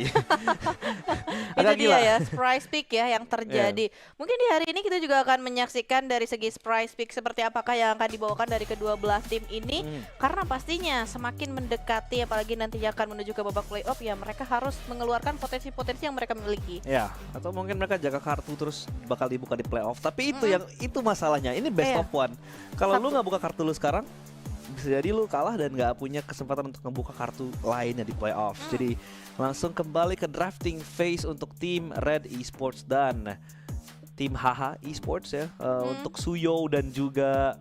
Itu Agak dia gila. ya, surprise pick ya yang terjadi. Mungkin di hari ini kita juga akan menyaksikan dari segi surprise pick seperti apakah yang akan dibawakan dari kedua belah tim ini. Karena pastinya semakin mendekati apalagi nantinya akan menuju ke babak playoff ya mereka harus mengeluarkan potensi-potensi yang mereka miliki. Ya, atau mungkin mereka jaga kartu terus bakal dibuka di playoff. Tapi itu masalahnya. Ini best Iya. of one. Kalau lu Satu. nggak buka kartu lu sekarang, bisa jadi lu kalah dan nggak punya kesempatan untuk membuka kartu lainnya di playoff. Jadi langsung kembali ke drafting phase untuk tim Red Esports dan tim HH Esports ya. Untuk Suyo dan juga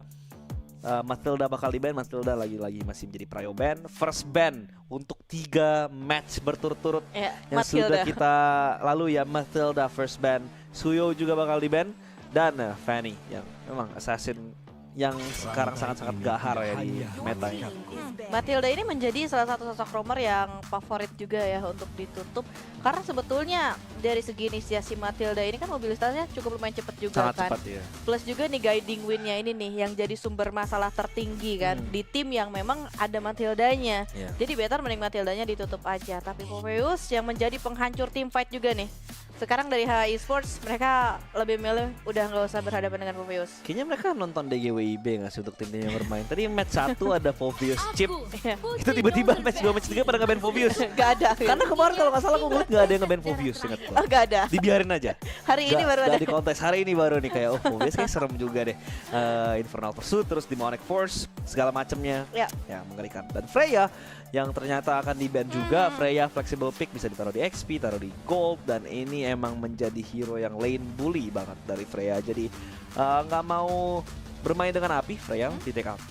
Matilda bakal di-ban. Matilda lagi-lagi masih menjadi prio ban. First ban untuk 3 match berturut-turut Ya, yang sudah Matilda. kita lalu ya. Matilda first ban, Suyo juga bakal di-ban, dan Fanny yang memang assassin yang sekarang sangat-sangat gahar ya di meta ini. Matilda ini menjadi salah satu sosok roamer yang favorit juga ya untuk ditutup karena sebetulnya dari segi inisiasi Matilda ini kan mobilitasnya cukup lumayan cepat juga Sangat kan. cepat ya. Plus juga nih guiding win-nya ini nih yang jadi sumber masalah tertinggi kan di tim yang memang ada Matildanya. Iya. Jadi better mending Matildanya ditutup aja. Tapi Popeyus yang menjadi penghancur tim fight juga nih. Sekarang dari HH Esports mereka lebih milih udah nggak usah berhadapan dengan Popeyus. Kayaknya mereka nonton DGWIB nggak sih untuk timnya yang bermain. Tadi match 1 ada Phobius Chip. Iya. Itu tiba-tiba match 2 match 3 pada nge-ban Phobius. Gak ada. Karena kemarin kalau nggak salah gue ngeliat nggak ada yang nge-ban Phobius, ingat gue. Oh, gak ada. Dibiarin aja. Hari ini baru ada. Nggak di kontes, hari ini baru nih kayak Phobius kayak serem juga deh. Infernal Pursuit, terus Demonic Force, segala macemnya. Ya. Ya mengerikan. Dan Freya yang ternyata akan di-ban juga. Freya flexible pick bisa ditaruh di XP, taruh di Gold, dan ini emang menjadi hero yang lane bully banget dari Freya. Jadi nggak mau bermain dengan api, Freya di take out.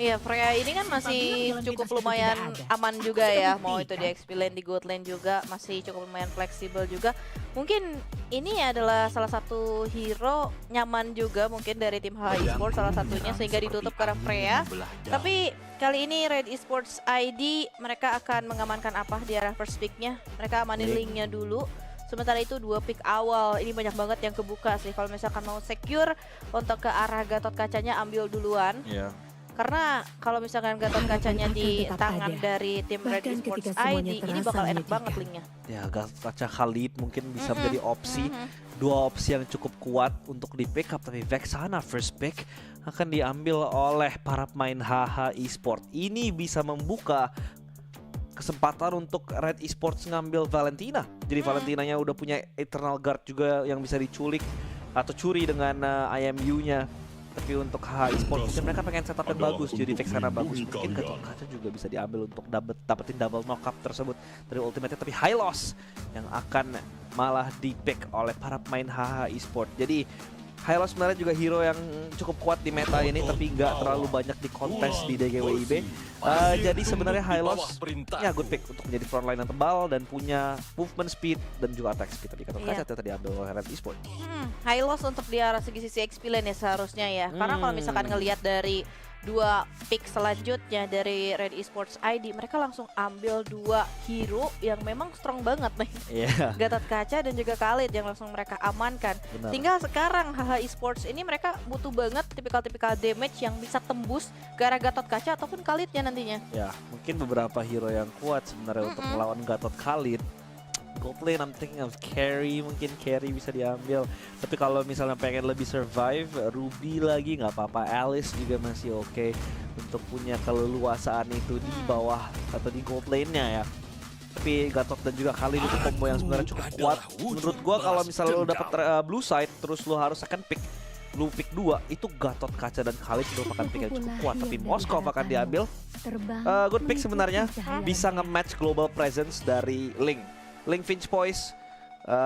Iya, Freya ini kan masih cukup lumayan aman juga ya. Mau itu di XP lane, di Gold lane juga masih cukup lumayan fleksibel juga. Mungkin ini adalah salah satu hero nyaman juga mungkin dari tim HH Esports salah satunya sehingga ditutup karena Freya. Tapi kali ini Red Esports ID mereka akan mengamankan apa di arah first picknya. Mereka amanin linknya dulu. Sementara itu 2 pick awal ini banyak banget yang kebuka sih. Kalau misalkan mau secure untuk ke arah Gatot kacanya ambil duluan. Iya. Karena kalau misalkan Gatot kacanya di tetap tangan ada. dari tim Red Bahkan Esports ketika semuanya ID ini terasa bakal enak menyedihkan. banget linknya. Ya, Gatot Kaca Khalid mungkin bisa menjadi opsi. Dua opsi yang cukup kuat untuk di pick up, tapi Vexana first pick akan diambil oleh para pemain HH Esports. Ini bisa membuka kesempatan untuk Red Esports ngambil Valentina. Jadi Valentinanya udah punya Eternal Guard juga yang bisa diculik atau curi dengan IMU-nya. Tapi untuk HH Esports mungkin mereka pengen setup yang bagus, jadi Vexana bagus. Mungkin Gatot Kaca juga bisa diambil untuk dapetin double knockup tersebut dari ultimate-nya. Tapi Hylos yang akan malah di pick oleh para pemain HH Esports. Jadi Hylos sebenarnya juga hero yang cukup kuat di meta ini, tapi nggak terlalu banyak di kontes di DGWIB. Jadi sebenarnya Hylos ya good pick untuk menjadi frontline yang tebal dan punya movement speed dan juga attack speed. Tapi Gatot Kaca tadi diambil oleh Red Esports. High loss untuk di arah sisi XP lane ya seharusnya ya. Karena kalau misalkan ngelihat dari 2 pick selanjutnya dari Red Esports ID, mereka langsung ambil 2 hero yang memang strong banget nih. Iya. Gatot Kaca dan juga Khalid yang langsung mereka amankan. Benar. Tinggal sekarang HH Esports ini mereka butuh banget tipikal-tipikal damage yang bisa tembus ke arah Gatot Kaca ataupun Khalidnya nantinya. Ya, mungkin beberapa hero yang kuat sebenarnya untuk melawan Gatot Khalid. Gold lane, I'm thinking of Carry, mungkin Carry bisa diambil. Tapi kalau misalnya pengen lebih survive, Ruby lagi nggak apa-apa. Alice juga masih oke untuk punya keleluasaan itu di bawah atau di gold lane-nya ya. Tapi Gatot dan juga Khalid itu combo yang sebenarnya cukup kuat. Menurut gua kalau misalnya lo dapet blue side, terus lo harus second pick, lu pick 2, itu Gatot Kaca dan Khalid merupakan pick yang cukup kuat. Tapi Moskov akan diambil. Good pick sebenarnya, bisa nge-match global presence dari Link Finch Poise,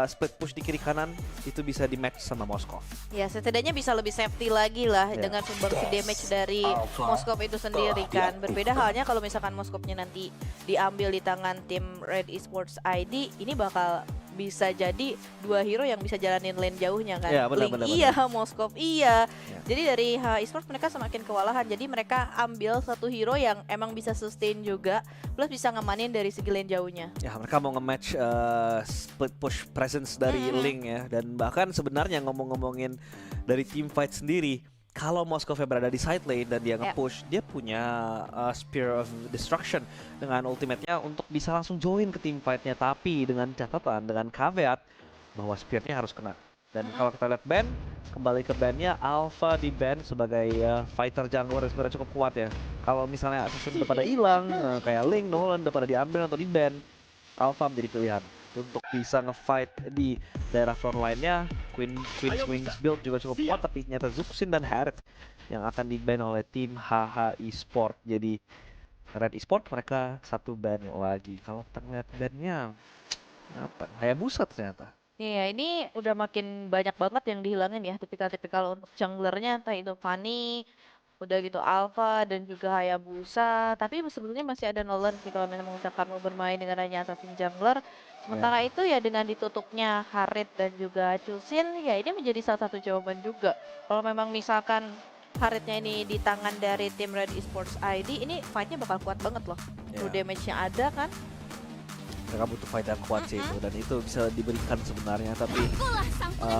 split push di kiri kanan itu bisa di match sama Moskov. Ya setidaknya bisa lebih safety lagi lah Ya. dengan sumbangsi damage dari Moskov itu sendiri kan. Berbeda halnya kalau misalkan Moskovnya nanti diambil di tangan tim Red Esports ID, ini bakal bisa jadi 2 hero yang bisa jalanin lane jauhnya kan. Ya, benar, Link benar, iya, Moskov iya. Ya. Jadi dari HH Esports mereka semakin kewalahan. Jadi mereka ambil satu hero yang emang bisa sustain juga, plus bisa ngemanin dari segi lane jauhnya. Ya, mereka mau nge-match split push presence dari Link ya. Dan bahkan sebenarnya ngomong-ngomongin dari team fight sendiri, kalau Moskov berada di side lane dan dia Yap. nge-push, dia punya Spear of Destruction dengan ultimate-nya untuk bisa langsung join ke team fight-nya. Tapi dengan catatan, dengan caveat bahwa Spear-nya harus kena. Dan kalau kita lihat ban, kembali ke ban-nya, Alpha di ban sebagai fighter jungler yang sebenarnya cukup kuat ya. Kalau misalnya Assassin udah pada hilang, kayak Link, Nolan udah pada diambil atau di ban, Alpha menjadi pilihan untuk bisa nge-fight di daerah front line-nya. Queen Wings build juga cukup kuat, tapi ternyata Zuxin dan Harith yang akan di-ban oleh tim HH Esport. Jadi Red Esport mereka satu ban lagi. Kalau kita ngeliat ban-nya apa? Hayabusa ternyata. Iya, ini udah makin banyak banget yang dihilangin ya, tipikal-tipikal untuk junglernya, entah itu Fanny, udah gitu Alpha dan juga Hayabusa. Tapi sebetulnya masih ada Nolan sih kalau memang misalkan mau bermain dengan hanya assassin jungler. Sementara itu ya dengan ditutupnya Harith dan juga Chusin, ya ini menjadi salah satu jawaban juga. Kalau memang misalkan Harithnya ini di tangan dari tim Red Esports ID, ini fightnya bakal kuat banget loh. True damage-nya ada kan. Mereka butuh fight yang kuat sih itu, dan itu bisa diberikan sebenarnya. Tapi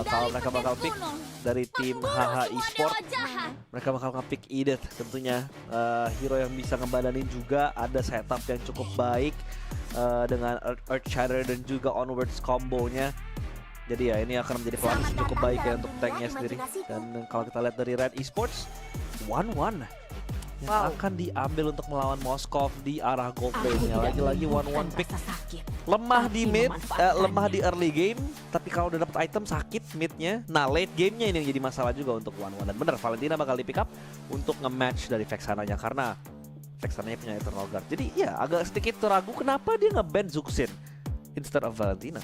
kalau mereka bakal pick dari tim HH Esport, mereka bakal nge-pick Edith tentunya. Hero yang bisa ngebadanin juga, ada setup yang cukup baik dengan Earth Shatter dan juga Onwards combonya. Jadi ya ini akan menjadi pelapis yang cukup baik ya untuk tanknya sendiri. Dan kalau kita lihat dari Red Esports, 1-1 yang akan diambil untuk melawan Moskov di arah gold lane-nya. Lagi-lagi 1-1 pick. Lemah di mid, lemah di early game, tapi kalau udah dapat item sakit midnya. Nah late game-nya ini yang jadi masalah juga untuk 1-1. Dan bener, Valentina bakal di pick up untuk nge-match dari Vexana-nya karena Vexana-nya punya Eternal Guard. Jadi ya agak sedikit ragu kenapa dia nge-ban Zuxin instead of Valentina.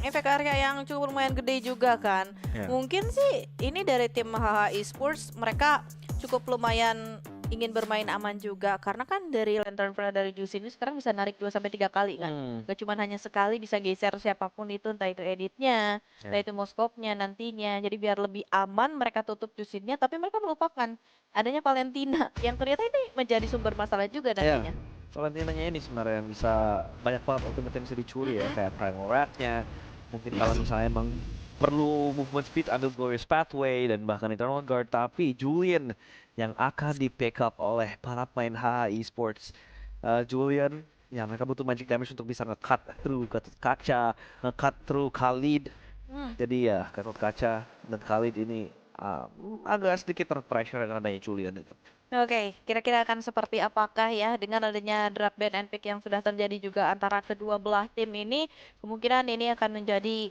Efek area yang cukup lumayan gede juga kan. Mungkin sih ini dari tim HH Esports mereka cukup lumayan ingin bermain aman juga karena kan dari Lantern Flare dari Juice ini sekarang bisa narik 2-3 kali kan. Gak cuma hanya sekali, bisa geser siapapun itu, entah itu editnya, entah itu Moskopnya nantinya. Jadi biar lebih aman mereka tutup Juice-nya, tapi mereka melupakan adanya Valentina yang ternyata ini menjadi sumber masalah juga nantinya. Valentinanya ini sebenarnya yang bisa banyak banget ultimate yang bisa dicuri ya, kayak Primal Rat-nya. Mungkin kalau misalnya emang perlu movement speed, ambil Glorious Pathway dan bahkan Eternal Guard, tapi Julian yang akan di pick up oleh para pemain HH Esports. Julian, ya mereka butuh magic damage untuk bisa nge-cut through Gatot Kaca, nge-cut through Khalid. Jadi ya Gatot Kaca dan Khalid ini agak sedikit terpressure dengan adanya Julian itu. Oke, kira-kira akan seperti apakah ya dengan adanya draft ban and pick yang sudah terjadi juga antara kedua belah tim ini, kemungkinan ini akan menjadi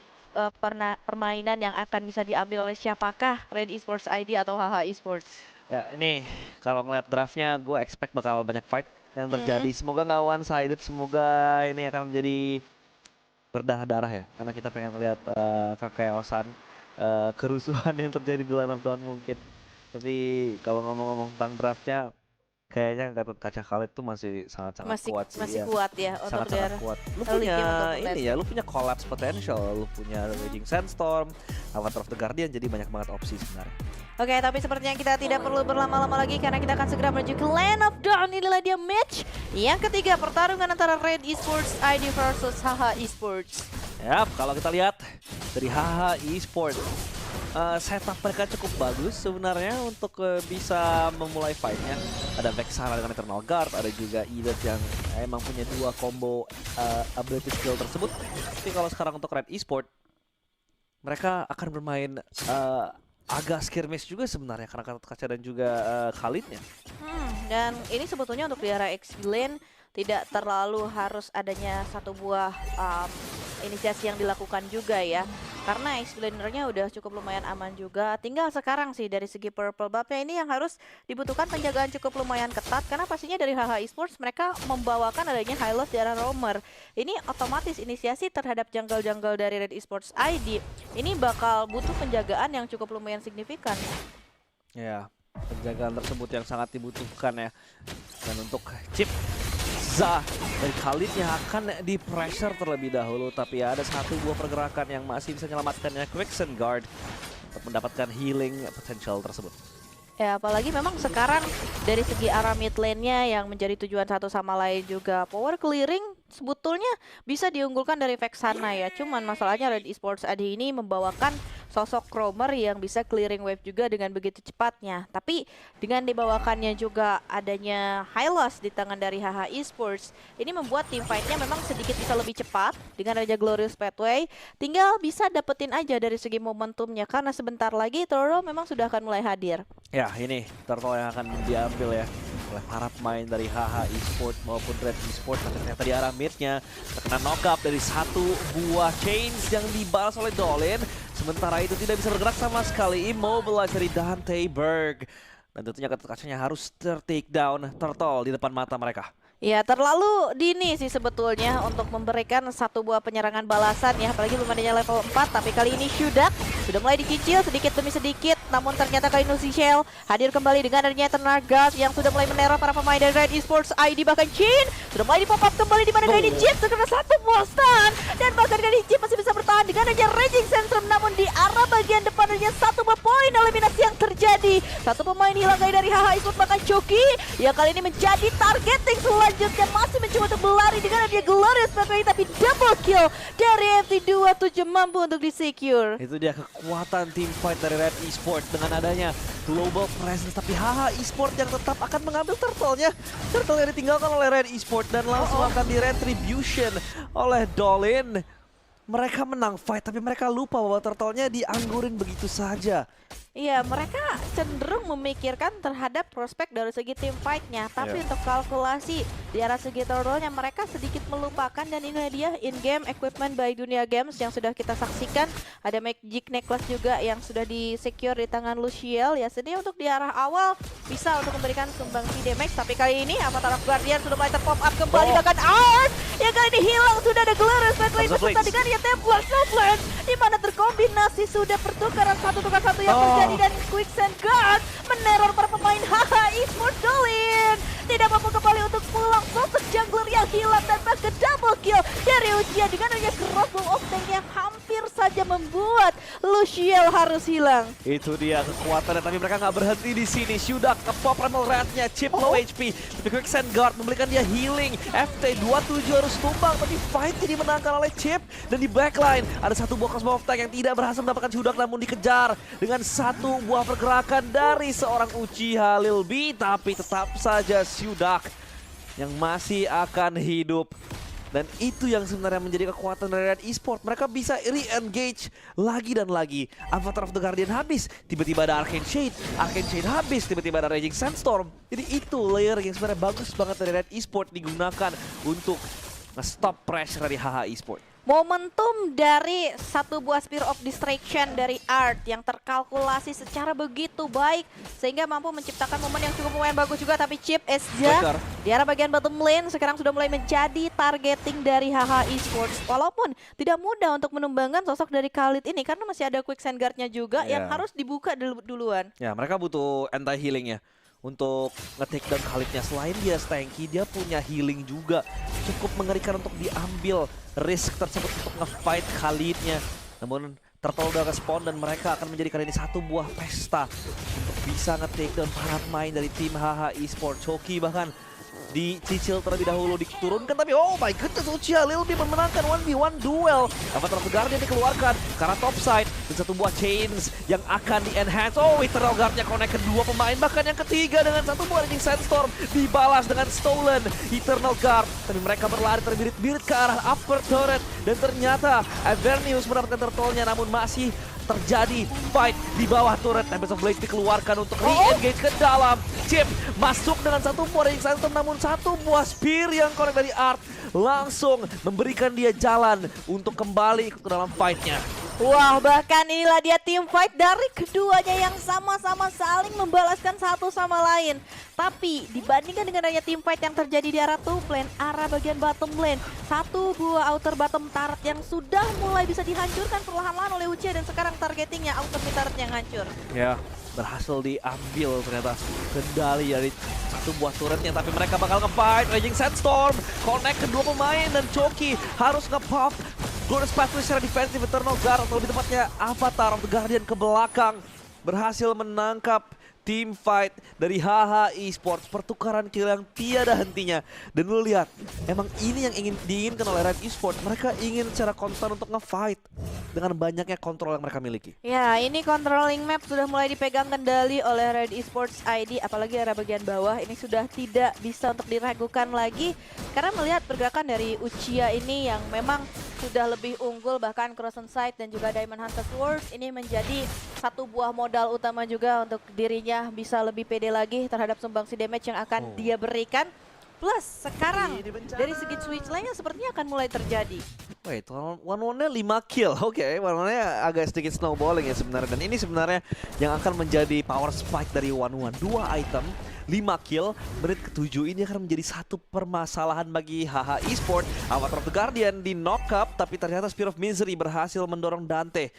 permainan yang akan bisa diambil oleh siapakah, Red Esports ID atau HH Esports? Ya ini kalau ngeliat draftnya gue expect bakal banyak fight yang terjadi. Semoga nggak one sided, semoga ini akan menjadi berdarah-darah ya, karena kita pengen lihat kekeosan, kerusuhan yang terjadi di line of dawn mungkin. Tapi kalau ngomong-ngomong tentang draftnya, kayaknya Gatot Kaca Khalid tuh masih sangat-sangat kuat sih. Masih kuat ya untuk Sangat-sangat kuat. Lu punya ini ya, lu punya collapse potential, lu punya Raging Sandstorm, Avatar of the Guardian, jadi banyak banget opsi sebenarnya. Oke, tapi sepertinya kita tidak perlu berlama-lama lagi karena kita akan segera menuju ke Land of Dawn. Inilah dia match yang ketiga, pertarungan antara Red Esports ID versus HH Esports. Yap, kalau kita lihat dari HH Esports, setup mereka cukup bagus sebenarnya untuk bisa memulai fight-nya. Ada Vexana dengan Eternal Guard, ada juga Edith yang emang punya dua combo ability skill tersebut. Tapi kalau sekarang untuk Red Esports, mereka akan bermain agak skirmish juga sebenarnya karena Gatot Kaca dan juga Khalidnya. Dan ini sebetulnya untuk di area XP lane tidak terlalu harus adanya satu buah inisiasi yang dilakukan juga ya. Karena X-Bladernya udah cukup lumayan aman juga. Tinggal sekarang sih dari segi purple buff-nya ini yang harus dibutuhkan penjagaan cukup lumayan ketat. Karena pastinya dari HH Esports mereka membawakan adanya high loss di arah roamer. Ini otomatis inisiasi terhadap jungle-jungle dari Red Esports ID. Ini bakal butuh penjagaan yang cukup lumayan signifikan. Ya, penjagaan tersebut yang sangat dibutuhkan ya. Dan untuk chip Zah dan Khalidnya akan di pressure terlebih dahulu, tapi ada satu buah pergerakan yang masih bisa menyelamatkannya, Quicksand Guard, untuk mendapatkan healing potential tersebut. Ya apalagi memang sekarang dari segi arah mid lane-nya yang menjadi tujuan satu sama lain juga power clearing sebetulnya bisa diunggulkan dari Vexana ya. Cuman masalahnya Red Esports AD ini membawakan sosok roamer yang bisa clearing wave juga dengan begitu cepatnya. Tapi dengan dibawakannya juga adanya high loss di tangan dari HH Esports, ini membuat tim fight-nya memang sedikit bisa lebih cepat dengan adanya Glorious Pathway. Tinggal bisa dapetin aja dari segi momentumnya karena sebentar lagi Turtle memang sudah akan mulai hadir. Ya, ini Turtle yang akan diambil ya oleh para pemain dari HH Esports maupun Red Esports. Tapi ternyata di arah midnya terkena knock-up dari satu buah chains yang dibalas oleh Dolin. Sementara itu tidak bisa bergerak sama sekali. Immobilize dari Dante Berg. Dan tentunya kacanya harus ter-take down Turtle di depan mata mereka. Ya, terlalu dini sih sebetulnya untuk memberikan satu buah penyerangan balasan ya. Apalagi belum adanya level 4, tapi kali ini Shudak sudah mulai dicicil sedikit demi sedikit. Namun ternyata kali ini Shell hadir kembali dengan adanya Eternal Guard yang sudah mulai meneror para pemain dari Red Esports. ID bahkan Chin sudah mulai di-pop up kembali di mana kali ini Chip terkena satu buah stun. Dan bahkan kali ini Chip masih bisa bertahan dengan adanya Raging Sandstorm. Namun di arah bagian depan adanya satu buah poin eliminasi yang terjadi. Satu pemain hilang dari HH Esports bahkan Choki yang kali ini menjadi targeting selanjutnya, masih mencoba untuk berlari dengan dia Glorious Pathway, tapi double kill dari FT27 mampu untuk di-secure. Itu dia kekuatan team fight dari Red Esports dengan adanya global presence, tapi HH Esports yang tetap akan mengambil turtle-nya. Turtle yang ditinggalkan oleh Red Esports dan langsung akan di retribution oleh Dolin. Mereka menang fight, tapi mereka lupa bahwa turtle-nya dianggurin begitu saja. Iya, mereka cenderung memikirkan terhadap prospek dari segi tim fight-nya. Tapi untuk kalkulasi di arah segi turtle-nya mereka sedikit melupakan. Dan ini dia in-game equipment by Dunia Games yang sudah kita saksikan. Ada Magic Necklace juga yang sudah di-secure di tangan Luciel. Ya, sedih untuk di arah awal bisa untuk memberikan sumbangsi damage. Tapi kali ini Avatar of Guardian sudah mulai terpop up kembali. Bahkan Art yang kali ini hilang, sudah ada Glorious Pathway beserta dengan ya Templar Snowflake. Di mana terkombinasi sudah pertukaran satu tukar satu yang terjadi. Dan Quicksand Guard meneror para pemain HH Esports. Dolin tidak mampu kembali untuk pulang, sosok jungler yang hilang dan bahkan double kill dari Uchiha dengan adanya crossbow of tank yang hampir saja membuat Luciel harus hilang. Itu dia kekuatannya, tapi mereka nggak berhenti di sini. Shudak nge-pop Primal Rat-nya, Chip low HP, tapi Quicksand Guard memberikan dia healing. FT27 harus tumbang, tapi fight dimenangkan oleh Chip. Dan di backline ada satu buah crossbow of tank yang tidak berhasil mendapatkan Shudak, namun dikejar dengan satu buah pergerakan dari seorang Uchiha Lil B. Tapi tetap saja Shudak yang masih akan hidup. Dan itu yang sebenarnya menjadi kekuatan dari Red Esports. Mereka bisa re-engage lagi dan lagi. Avatar of the Guardian habis, tiba-tiba ada Arcane Shade. Arcane Shade habis, tiba-tiba ada Raging Sandstorm. Jadi itu layer yang sebenarnya bagus banget dari Red Esports digunakan untuk nge-stop pressure dari HH Esports. Momentum dari satu buah Spear of Distraction dari Art yang terkalkulasi secara begitu baik sehingga mampu menciptakan momen yang cukup lumayan bagus juga. Tapi Chip Esja di arah bagian bottom lane sekarang sudah mulai menjadi targeting dari HH Esports. Walaupun tidak mudah untuk menumbangkan sosok dari Khalid ini karena masih ada Quicksand Guard-nya juga yang harus dibuka duluan. Ya, mereka butuh anti-healing ya untuk nge-take down Khalidnya. Selain dia stanky, dia punya healing juga. Cukup mengerikan untuk diambil risk tersebut untuk nge-fight Khalidnya. Namun Turtle udah respon dan mereka akan menjadikan ini satu buah pesta untuk bisa nge-take down para pemain dari tim HH Esports. Choki bahkan dicicil terlebih dahulu, diturunkan, tapi oh my goodness, Uchiha Lil B memenangkan 1v1 duel. Avatar of the Guardian dikeluarkan karena topside dan satu buah chains yang akan di-enhance. Oh, Eternal Guard-nya connect kedua pemain, bahkan yang ketiga dengan satu buah Raging Sandstorm dibalas dengan stolen Eternal Guard. Tapi mereka berlari terbirit-birit ke arah upper turret dan ternyata Avernius mendapatkan turtle-nya, namun masih terjadi fight di bawah turret. Tempest of Blade dikeluarkan untuk re-engage ke dalam. Chip masuk dengan satu buah Raging Sandstorm, namun satu buah spear yang connect dari Art langsung memberikan dia jalan untuk kembali ke dalam fight-nya. Wah, bahkan inilah dia tim fight dari keduanya yang sama-sama saling membalaskan satu sama lain. Tapi dibandingkan dengan adanya tim fight yang terjadi di arah top lane, arah bagian bottom lane, satu buah outer bottom turret yang sudah mulai bisa dihancurkan perlahan-lahan oleh Uchiha dan sekarang targetingnya outer turret yang hancur. Ya, berhasil diambil ternyata kendali dari satu buah turretnya, tapi mereka bakal nge-fight. Raging Sandstorm connect kedua pemain dan Choki harus nge-pop Glorious Pathway secara defensif. Eternal Guard atau lebih tepatnya Avatar of the Guardian ke belakang berhasil menangkap Team fight dari HH Esports, pertukaran kill yang tiada hentinya. Dan lu lihat, emang ini yang diinginkan oleh Red Esports. Mereka ingin secara konstan untuk nge-fight dengan banyaknya kontrol yang mereka miliki. Ya, ini controlling map sudah mulai dipegang kendali oleh Red Esports ID, apalagi area bagian bawah ini sudah tidak bisa untuk diragukan lagi karena melihat pergerakan dari Uchiha ini yang memang sudah lebih unggul, bahkan Crescent Sight dan juga Diamond Hunter Swords ini menjadi satu buah modal utama juga untuk dirinya bisa lebih pede lagi terhadap sumbangsi damage yang akan dia berikan. Plus sekarang dari segi switch lane sepertinya akan mulai terjadi. Wait, one-one-nya 5 kill. Oke, one-one-nya agak sedikit snowballing ya sebenarnya. Dan ini sebenarnya yang akan menjadi power spike dari one-one. 2 item, 5 kill, menit ke-7 ini akan menjadi satu permasalahan bagi HH Esports. Avatar of the Guardian di knock up, tapi ternyata Spear of Misery berhasil mendorong Dante.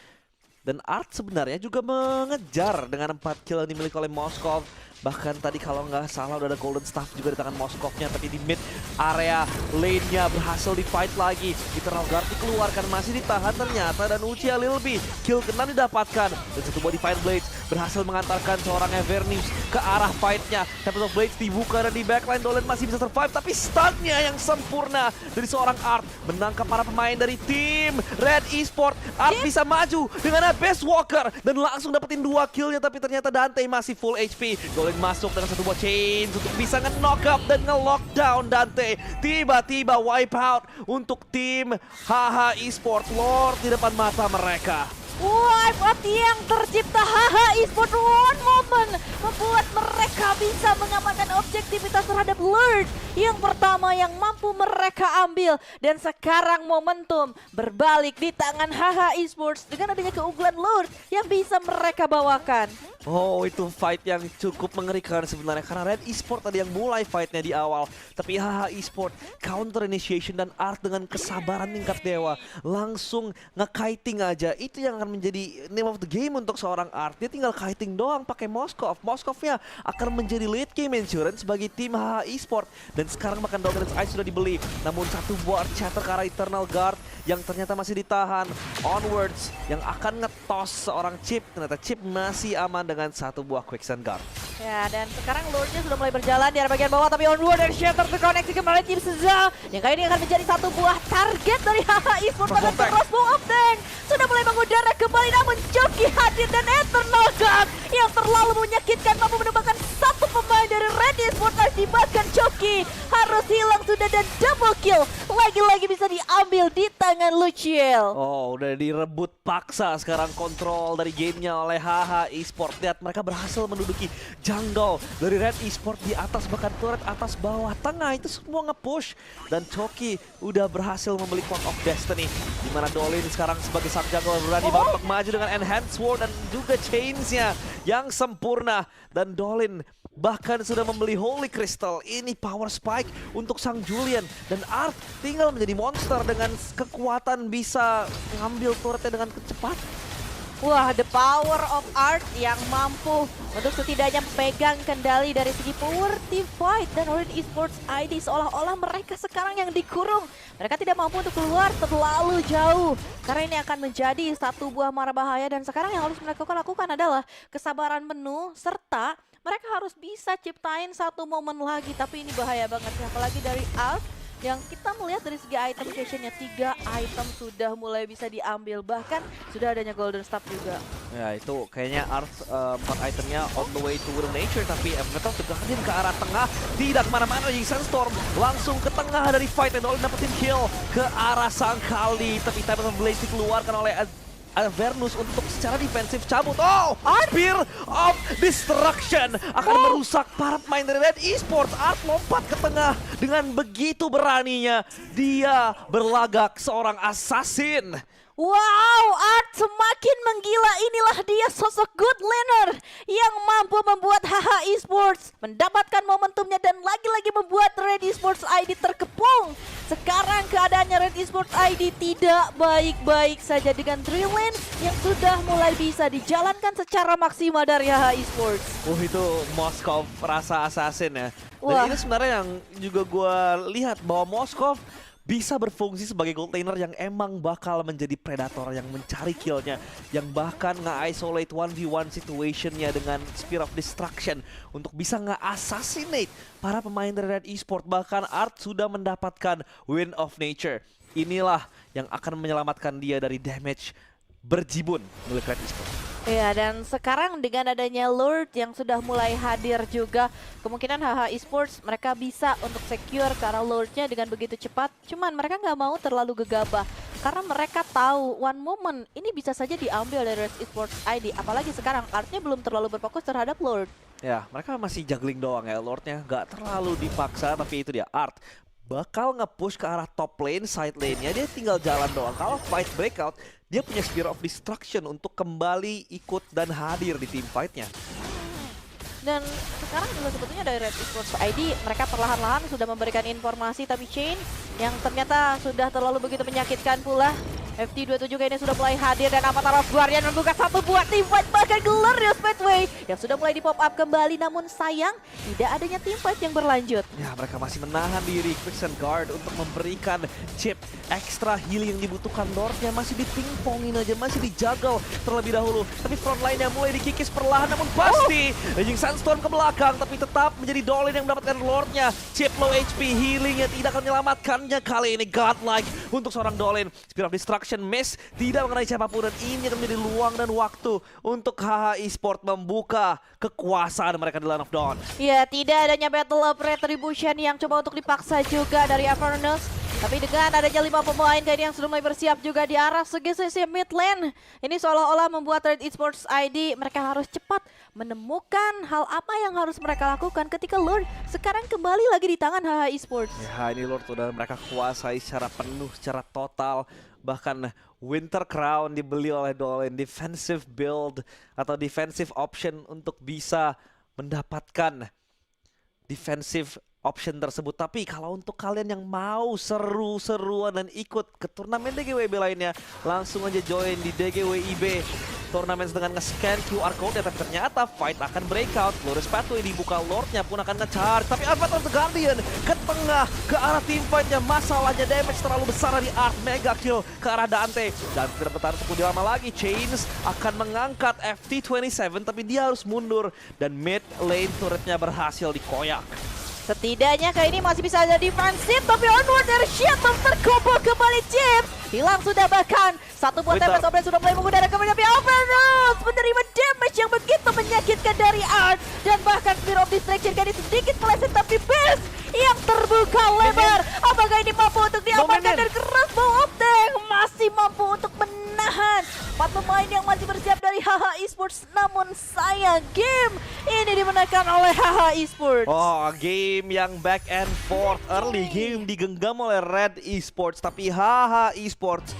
Dan Art sebenarnya juga mengejar dengan 4 kill yang dimiliki oleh Moskov. Bahkan tadi kalau nggak salah udah ada Golden Staff juga di tangan Moskovnya, tapi di mid area lane-nya berhasil di fight lagi. Eternal Guard dikeluarkan, masih ditahan ternyata, dan Uchiha Lilby kill ke-6 didapatkan. Dan satu body Fire Blades berhasil mengantarkan seorang Evernius ke arah fight-nya. Tempest of Blades dibuka dan di backline Dolan masih bisa survive, tapi stun-nya yang sempurna dari seorang Art menangkap para pemain dari tim Red Esports. Art bisa maju dengan Best Walker dan langsung dapetin 2 kill-nya, tapi ternyata Dante masih full HP. Dolan masuk dengan satu buah chains untuk bisa nge-knock up dan nge-lockdown Dante. Tiba-tiba wipe out untuk tim HH Esports. Lord di depan mata mereka. Wipe out yang tercipta HH Esports one moment membuat mereka bisa mengamankan objektivitas terhadap Lord yang pertama yang mampu mereka ambil, dan sekarang momentum berbalik di tangan HH Esports dengan adanya keunggulan Lord yang bisa mereka bawakan. Oh, itu fight yang cukup mengerikan sebenarnya karena Red Esports tadi yang mulai fightnya di awal, tapi HH Esports counter initiation dan Art dengan kesabaran tingkat dewa langsung nge-kiting aja. Itu yang akan menjadi name of the game untuk seorang Art. Dia tinggal kiting doang pakai Moskov. Moskovnya akan menjadi late game insurance bagi tim HH Esports, dan sekarang bahkan Dominance Ice sudah dibeli. Namun satu buah Shatter ke arah Eternal Guard yang ternyata masih ditahan. Onwards yang akan ngetos seorang Chip, ternyata Chip masih aman dengan satu buah Quicksand Guard. Ya, dan sekarang Lordnya sudah mulai berjalan di area bagian bawah, tapi Onward dan Shatter terkoneksi kembali tim Seza yang kali ini akan menjadi satu buah target dari HH Esports. Pada crossbow of tank sudah mulai mengudara kembali, namun Joki hadir dan Eternal Guard yang terlalu menyakitkan mampu menembakkan satu pemain dari Red Esports. Bahkan Joki harus hilang sudah, dan double kill lagi-lagi bisa diambil di tangan Luciel. Oh, udah direbut paksa sekarang kontrol dari gamenya oleh HH Esports. Lihat, mereka berhasil menduduki jungle dari Red Esports di atas, bahkan turret atas, bawah, tengah itu semua nge-push. Dan Choki udah berhasil membeli Cloud of Destiny, dimana Dolin sekarang sebagai sang jungle berani banget maju dengan Enhanced Sword dan juga Chains-nya yang sempurna. Dan Dolin bahkan sudah membeli Holy Crystal. Ini power spike untuk sang Julian, dan Art tinggal menjadi monster dengan kekuatan bisa ngambil turretnya dengan cepat. Wah, the power of Art yang mampu untuk setidaknya pegang kendali dari segi power team fight, dan Red Esports ID seolah-olah mereka sekarang yang dikurung. Mereka tidak mampu untuk keluar terlalu jauh karena ini akan menjadi satu buah mara bahaya, dan sekarang yang harus mereka lakukan adalah kesabaran penuh serta mereka harus bisa ciptain satu momen lagi. Tapi ini bahaya banget ya, apalagi dari Alf yang kita melihat dari segi item cache-nya 3 item sudah mulai bisa diambil, bahkan sudah adanya Golden Staff juga. Ya, itu kayaknya Art 4 itemnya on the way to Will Nature, tapi Avatar of the Guardian ke arah tengah, tidak kemana-mana. Sandstorm langsung ke tengah dari fight, dan Dolin dapetin kill ke arah sang Kali, tapi Tempest of Blaze dikeluarkan oleh Avernus untuk secara defensif cabut. Oh, Spear of Destruction akan merusak para pemain dari Red Esports. Art lompat ke tengah dengan begitu beraninya. Dia berlagak seorang assassin. Wow, Art semakin menggila. Inilah dia sosok good laner yang mampu membuat HH Esports mendapatkan momentumnya dan lagi-lagi membuat Red Esports ID terkepung. Sekarang keadaannya Red Esports ID tidak baik-baik saja dengan drill lane yang sudah mulai bisa dijalankan secara maksimal dari HH Esports. Itu Moskov rasa assassin ya. Dan Wah. ini sebenarnya yang juga gue lihat bahwa Moskov bisa berfungsi sebagai gold laner yang emang bakal menjadi predator yang mencari killnya, yang bahkan nge-isolate 1v1 situationnya dengan Spear of Destruction untuk bisa nge-assassinate para pemain dari Red Esports. Bahkan Art sudah mendapatkan Wind of Nature. Inilah yang akan menyelamatkan dia dari damage berjibun milik Red Esports. Ya, dan sekarang dengan adanya Lord yang sudah mulai hadir juga, kemungkinan HH Esports mereka bisa untuk secure karena Lordnya dengan begitu cepat. Cuman mereka nggak mau terlalu gegabah karena mereka tahu one moment ini bisa saja diambil dari Red Esports ID. Apalagi sekarang Artnya belum terlalu berfokus terhadap Lord. Ya, mereka masih juggling doang ya. Lordnya nggak terlalu dipaksa, tapi itu dia Art bakal nge-push ke arah top lane, side lane-nya dia tinggal jalan doang. Kalau fight breakout, dia punya Spear of Destruction untuk kembali ikut dan hadir di team fight-nya. Dan sekarang juga sebetulnya dari Red Esports ID mereka perlahan-lahan sudah memberikan informasi, tapi Chain yang ternyata sudah terlalu begitu menyakitkan pula. FT27 kayaknya sudah mulai hadir dan Avatar of Guardian membuka satu buat teamfight, bahkan Glorious Pathway yang sudah mulai di pop up kembali, namun sayang tidak adanya teamfight yang berlanjut. Ya, mereka masih menahan diri Quicksand Guard untuk memberikan chip extra healing yang dibutuhkan. Lordnya masih dipingpongin aja, masih dijagal terlebih dahulu. Tapi front line-nya mulai dikikis perlahan, namun pasti Raging Sandstorm ke belakang, tapi tetap menjadi Dolin yang mendapatkan Lordnya. Chip low HP, healingnya tidak akan menyelamatkannya kali ini. Godlike untuk seorang Dolin. Spear of Destruction miss, tidak mengenai siapapun, dan ini akan menjadi luang dan waktu untuk HH Esports membuka kekuasaan mereka di Land of Dawn. Ya, tidak adanya Battle of Retribution yang coba untuk dipaksa juga dari Avernus. Tapi dengan adanya 5 pemain kayaknya yang sudah mulai bersiap juga di arah segi mid lane. Ini seolah-olah membuat Red Esports ID mereka harus cepat menemukan hal apa yang harus mereka lakukan ketika Lord sekarang kembali lagi di tangan HH Esports. Ya, ini Lord sudah mereka kuasai secara penuh, secara total. Bahkan Winter Crown dibeli oleh Dolin, defensive build atau defensive option untuk bisa mendapatkan defensive option tersebut. Tapi kalau untuk kalian yang mau seru-seruan dan ikut ke turnamen DGWIB lainnya, langsung aja join di DGWIB turnamen dengan nge-scan QR code. Tapi ternyata fight akan breakout. Glorious Pathway dibuka, Lordnya pun akan nge-charge. Tapi Avatar of the Guardian ke tengah, ke arah team fight-nya. Masalahnya damage terlalu besar dari Art, mega kill ke arah Dante. Dan tidak bertahan untuk lebih lama lagi. Chains akan mengangkat FT27, tapi dia harus mundur. Dan mid lane turretnya berhasil dikoyak. Setidaknya kali ini masih bisa ada defensif, tapi onward dari Shadow terkumpul kembali James. Hilang sudah, bahkan satu buat damage Open sudah mulai mengudara kembali, tapi Avernus menerima damage yang begitu menyakitkan dari Art. Dan bahkan Spear of Distraction kali sedikit meleset, tapi Burst yang terbuka lebar. Apakah ini mampu untuk diamankan, dan keras bau Opteng masih mampu untuk menahan 4 pemain yang masih bersiap dari HH Esports. Namun sayang game ini dimenangkan oleh HH Esports. Oh, game yang back and forth, early game digenggam oleh Red Esports, tapi HH Esports